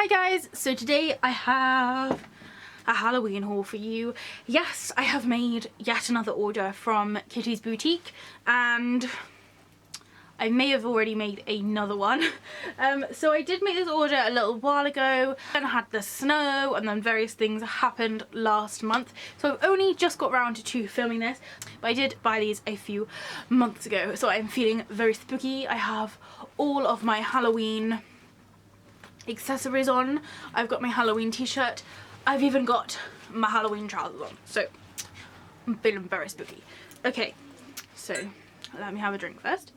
Hi guys, so today I have a Halloween haul for you. Yes, I have made yet another order from Kitty's Boutique and I may have already made another one. So I did make this order a little while ago and had the snow and then various things happened last month. So I've only just got around to filming this, but I did buy these a few months ago. So I'm feeling very spooky. I have all of my Halloween accessories on. I've got my Halloween t-shirt. I've even got my Halloween trousers on. So I'm feeling very spooky. Okay, so let me have a drink first.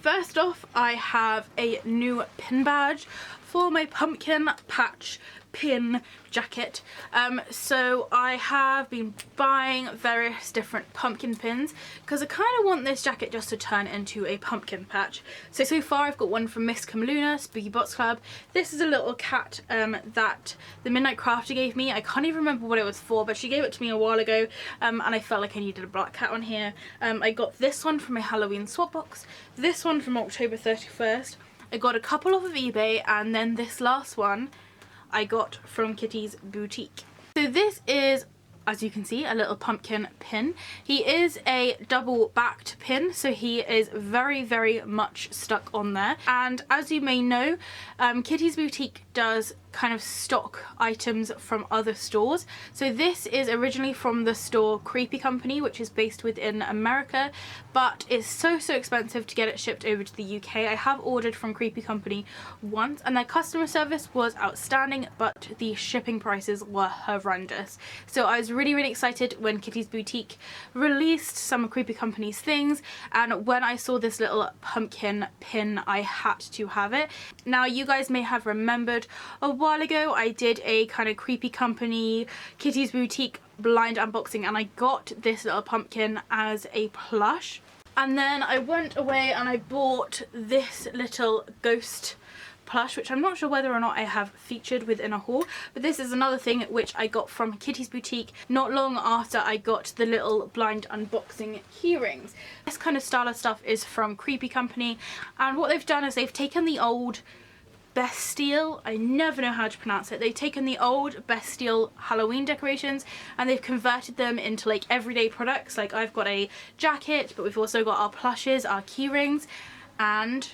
First off, I have a new pin badge for my pumpkin patch pin jacket. So I have been buying various different pumpkin pins because I kind of want this jacket just to turn into a pumpkin patch. So far I've got one from Miss Camaluna, Spooky Box Club. This is a little cat that the Midnight Crafter gave me. I can't even remember what it was for, but she gave it to me a while ago and I felt like I needed a black cat on here. I got this one from my Halloween swap box, this one from October 31st. I got a couple off of eBay, and then this last one I got from Kitty's Boutique. So this is, as you can see, a little pumpkin pin. He is a double backed pin, so he is very, very much stuck on there. And as you may know, Kitty's Boutique does kind of stock items from other stores. So this is originally from the store Creepy Company, which is based within America, but it's so expensive to get it shipped over to the UK. I have ordered from Creepy Company once and their customer service was outstanding, but the shipping prices were horrendous. So I was really excited when Kitty's Boutique released some of Creepy Company's things, and when I saw this little pumpkin pin I had to have it. Now you guys may have remembered a while ago I did a kind of Creepy Company Kitty's Boutique blind unboxing and I got this little pumpkin as a plush, and then I went away and I bought this little ghost plush, which I'm not sure whether or not I have featured within a haul, but this is another thing which I got from Kitty's Boutique not long after I got the little blind unboxing key rings. This kind of style of stuff is from Creepy Company, and what they've done is they've taken the old Bastille, I never know how to pronounce it, they've taken the old Bastille Halloween decorations and they've converted them into like everyday products. Like I've got a jacket, but we've also got our plushes, our key rings and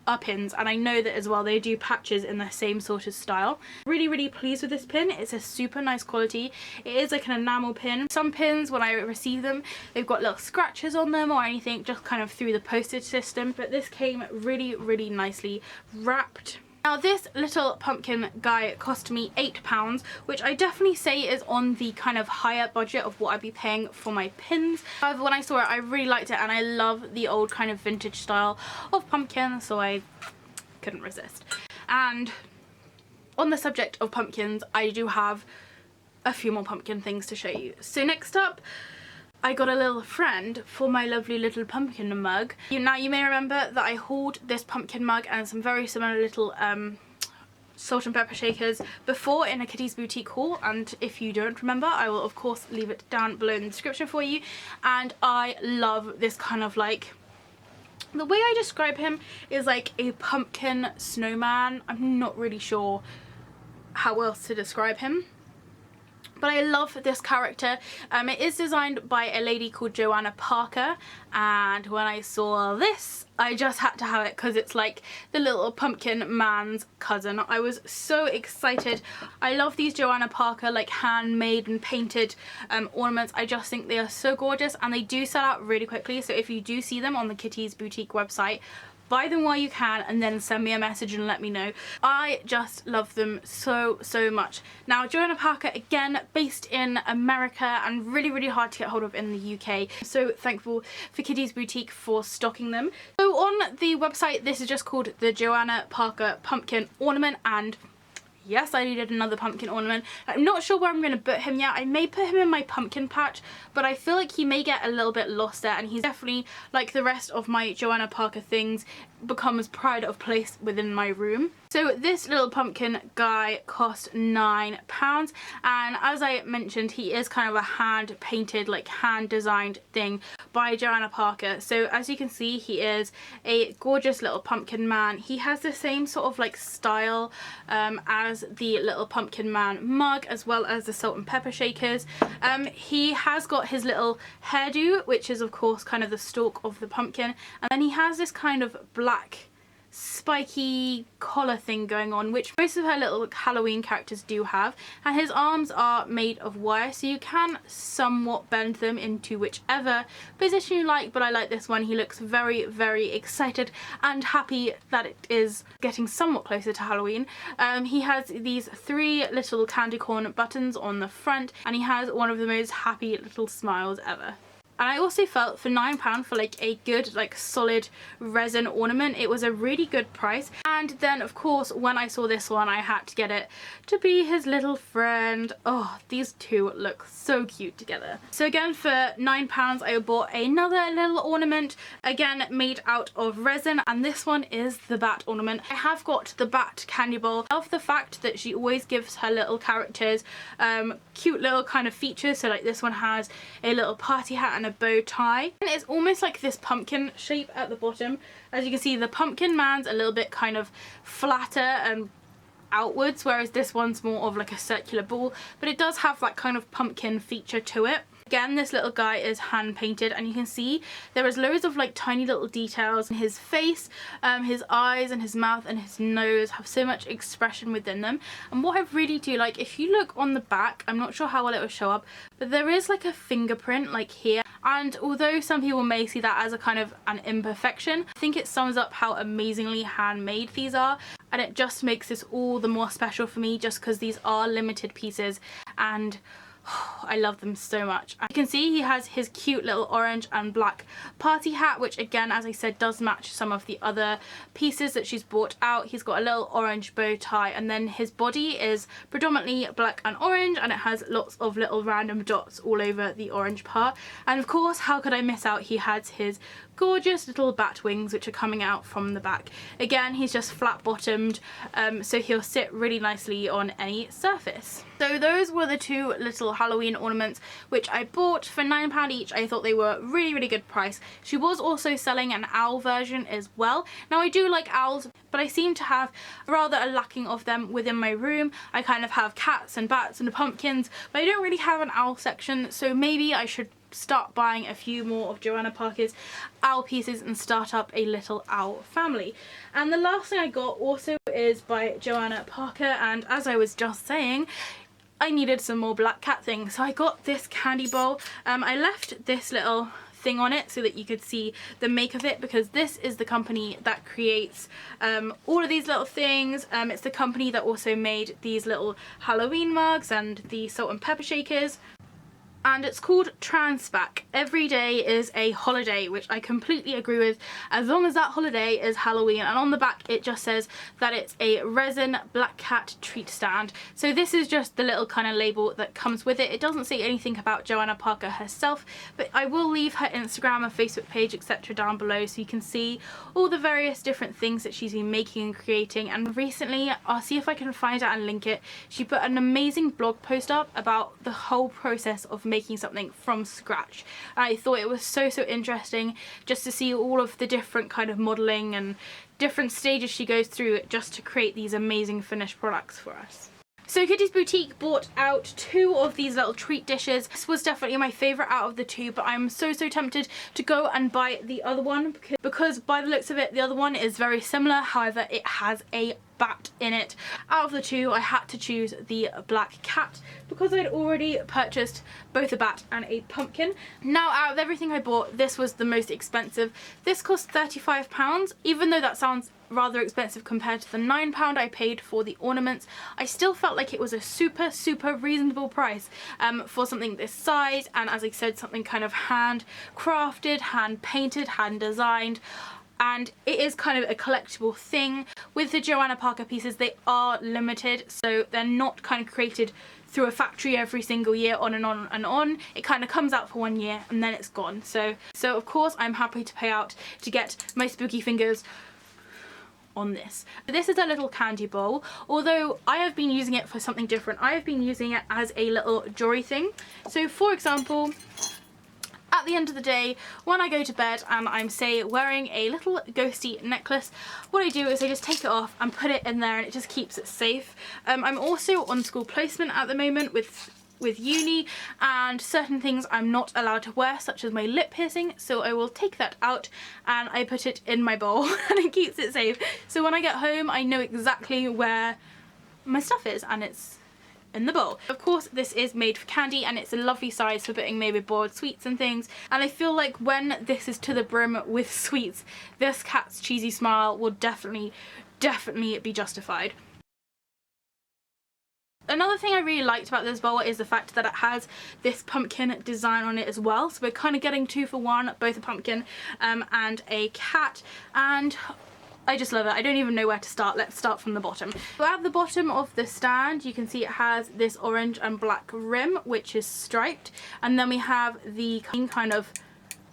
our pins, and I know that as well they do patches in the same sort of style. Really pleased with this pin. It's a super nice quality. It is like an enamel pin. Some pins when I receive them they've got little scratches on them or anything, just kind of through the postage system, but this came really nicely wrapped. Now this little pumpkin guy cost me £8, which I definitely say is on the kind of higher budget of what I'd be paying for my pins. However, when I saw it I really liked it and I love the old kind of vintage style of pumpkin, so I couldn't resist. And on the subject of pumpkins, I do have a few more pumpkin things to show you. So next up, I got a little friend for my lovely little pumpkin mug. Now you may remember that I hauled this pumpkin mug and some very similar little salt and pepper shakers before in a Kitty's Boutique haul, and if you don't remember I will of course leave it down below in the description for you. And I love this kind of like, the way I describe him is like a pumpkin snowman. I'm not really sure how else to describe him, but I love this character. It is designed by a lady called Johanna Parker, and when I saw this I just had to have it because it's like the little pumpkin man's cousin. I was so excited. I love these Johanna Parker like handmade and painted ornaments. I just think they are so gorgeous and they do sell out really quickly, so if you do see them on the Kitty's Boutique website, buy them while you can and then send me a message and let me know. I just love them so much. Now Johanna Parker, again based in America and really hard to get hold of in the UK. So thankful for Kitty's Boutique for stocking them. So on the website this is just called the Johanna Parker Pumpkin Ornament, and yes, I needed another pumpkin ornament. I'm not sure where I'm going to put him yet. I may put him in my pumpkin patch, but I feel like he may get a little bit lost there, and he's definitely, like the rest of my Johanna Parker things, becomes pride of place within my room. So this little pumpkin guy cost £9, and as I mentioned, he is kind of a hand painted, like hand designed thing by Johanna Parker. So as you can see, he is a gorgeous little pumpkin man. He has the same sort of like style as the little pumpkin man mug, as well as the salt and pepper shakers. He has got his little hairdo, which is of course kind of the stalk of the pumpkin, and then he has this kind of black spiky collar thing going on, which most of her little Halloween characters do have, and his arms are made of wire, so you can somewhat bend them into whichever position you like, but I like this one. He looks very, very excited and happy that it is getting somewhat closer to Halloween. He has these 3 little candy corn buttons on the front, and he has one of the most happy little smiles ever. And I also felt for £9 for like a good, like solid resin ornament, it was a really good price. And then of course when I saw this one, I had to get it to be his little friend. Oh, these two look so cute together. So again, for £9 I bought another little ornament, again made out of resin, and this one is the bat ornament. I have got the bat cannibal. I love the fact that she always gives her little characters cute little kind of features. So like this one has a little party hat and a bow tie, and it's almost like this pumpkin shape at the bottom. As you can see, the pumpkin man's a little bit kind of flatter and outwards, whereas this one's more of like a circular ball, but it does have that kind of pumpkin feature to it. Again, this little guy is hand painted, and you can see there is loads of like tiny little details in his face. His eyes and his mouth and his nose have so much expression within them. And what I really do like, if you look on the back, I'm not sure how well it will show up, but there is like a fingerprint like here. And although some people may see that as a kind of an imperfection, I think it sums up how amazingly handmade these are. And it just makes this all the more special for me, just because these are limited pieces, and I love them so much. You can see he has his cute little orange and black party hat, which again, as I said, does match some of the other pieces that she's brought out. He's got a little orange bow tie, and then his body is predominantly black and orange, and it has lots of little random dots all over the orange part. And of course, how could I miss out, he has his gorgeous little bat wings, which are coming out from the back. Again, he's just flat bottomed, so he'll sit really nicely on any surface. So those were the 2 little Halloween ornaments which I bought for £9 each. I thought they were really good price. She was also selling an owl version as well. Now I do like owls, but I seem to have rather a lacking of them within my room. I kind of have cats and bats and pumpkins, but I don't really have an owl section, so maybe I should start buying a few more of Johanna Parker's owl pieces and start up a little owl family. And the last thing I got also is by Johanna Parker, and as I was just saying, I needed some more black cat things, so I got this candy bowl. I left this little thing on it so that you could see the make of it, because this is the company that creates all of these little things. It's the company that also made these little Halloween mugs and the salt and pepper shakers. And it's called Transback. Every day is a holiday, which I completely agree with, as long as that holiday is Halloween. And on the back it just says that it's a resin black cat treat stand. So this is just the little kind of label that comes with it. It doesn't say anything about Johanna Parker herself, but I will leave her Instagram and Facebook page, etc. down below, so you can see all the various different things that she's been making and creating. And recently, I'll see if I can find out and link it, she put an amazing blog post up about the whole process of making something from scratch. I thought it was so interesting just to see all of the different kind of modelling and different stages she goes through just to create these amazing finished products for us. So Kitty's Boutique bought out 2 of these little treat dishes. This was definitely my favourite out of the 2, but I'm so tempted to go and buy the other one because by the looks of it, the other one is very similar. However, it has a bat in it. Out of the 2, I had to choose the black cat because I'd already purchased both a bat and a pumpkin. Now, out of everything I bought, this was the most expensive. This cost £35, even though that sounds rather expensive compared to the £9 I paid for the ornaments. I still felt like it was a super reasonable price for something this size, and as I said, something kind of hand crafted, hand painted, hand designed. And it is kind of a collectible thing. With the Johanna Parker pieces, they are limited, so they're not kind of created through a factory every single year, on and on and on. It kind of comes out for 1 year and then it's gone. So of course I'm happy to pay out to get my spooky fingers on this. This is a little candy bowl, although I have been using it for something different. I have been using it as a little jewelry thing. So for example, at the end of the day, when I go to bed and I'm, say, wearing a little ghosty necklace, what I do is I just take it off and put it in there, and it just keeps it safe. I'm also on school placement at the moment with uni, and certain things I'm not allowed to wear, such as my lip piercing, so I will take that out and I put it in my bowl and it keeps it safe. So when I get home, I know exactly where my stuff is, and it's in the bowl. Of course, this is made for candy, and it's a lovely size for putting maybe boiled sweets and things, and I feel like when this is to the brim with sweets, this cat's cheesy smile will definitely be justified. Another thing I really liked about this bowl is the fact that it has this pumpkin design on it as well, so we're kind of getting 2 for 1, both a pumpkin and a cat, and I just love it. I don't even know where to start. Let's start from the bottom. So at the bottom of the stand, you can see it has this orange and black rim, which is striped, and then we have the kind of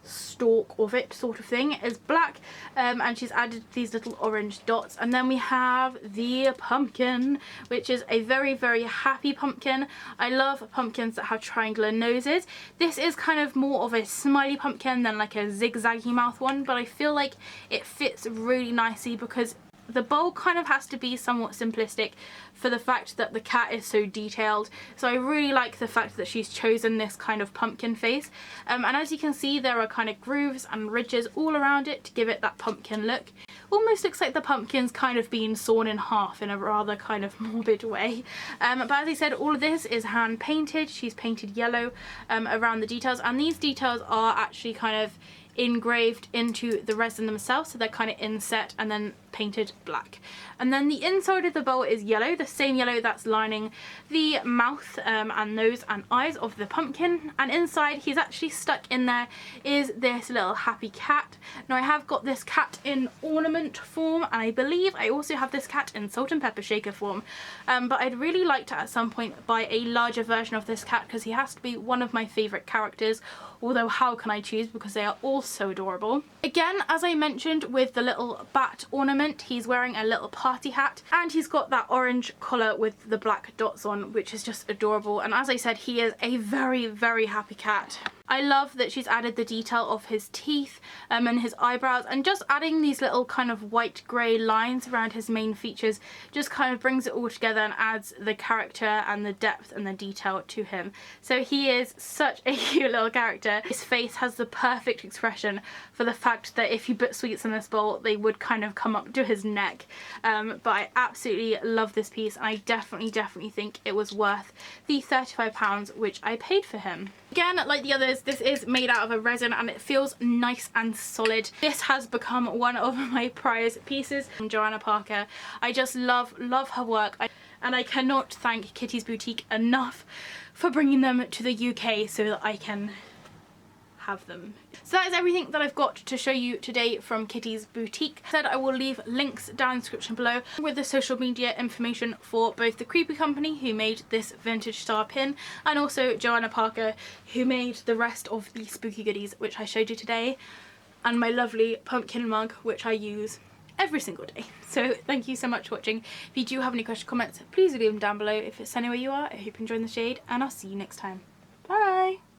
stalk of it sort of thing is black, and she's added these little orange dots, and then we have the pumpkin, which is a very happy pumpkin. I love pumpkins that have triangular noses. This is kind of more of a smiley pumpkin than like a zigzaggy mouth one, but I feel like it fits really nicely because the bowl kind of has to be somewhat simplistic for the fact that the cat is so detailed. So I really like the fact that she's chosen this kind of pumpkin face, and as you can see, there are kind of grooves and ridges all around it to give it that pumpkin look. Almost looks like the pumpkin's kind of being sawn in half in a rather kind of morbid way, but as I said, all of this is hand painted. She's painted yellow around the details, and these details are actually kind of engraved into the resin themselves, so they're kind of inset and then painted black. And then the inside of the bowl is yellow, the same yellow that's lining the mouth and nose and eyes of the pumpkin, and inside he's actually stuck in there is this little happy cat. Now I have got this cat in ornament form, and I believe I also have this cat in salt and pepper shaker form, but I'd really like to at some point buy a larger version of this cat because he has to be one of my favourite characters, although how can I choose because they are all so adorable. Again, as I mentioned with the little bat ornament, he's wearing a little party hat, and he's got that orange collar with the black dots on, which is just adorable, and as I said, he is a very happy cat. I love that she's added the detail of his teeth and his eyebrows, and just adding these little kind of white grey lines around his main features just kind of brings it all together and adds the character and the depth and the detail to him. So he is such a cute little character. His face has the perfect expression for the fact that if you put sweets in this bowl, they would kind of come up to his neck. But I absolutely love this piece, and I definitely think it was worth the £35 which I paid for him. Again, like the others, this is made out of a resin and it feels nice and solid. This has become one of my prize pieces from Johanna Parker. I just love her work, and I cannot thank Kitty's Boutique enough for bringing them to the UK so that I can have them. So that is everything that I've got to show you today from Kitty's Boutique. I said I will leave links down in the description below with the social media information for both the Creepy Company, who made this vintage star pin, and also Johanna Parker, who made the rest of the spooky goodies which I showed you today, and my lovely pumpkin mug which I use every single day. So thank you so much for watching. If you do have any questions or comments, please leave them down below. If it's anywhere you are, I hope you enjoy the shade, and I'll see you next time.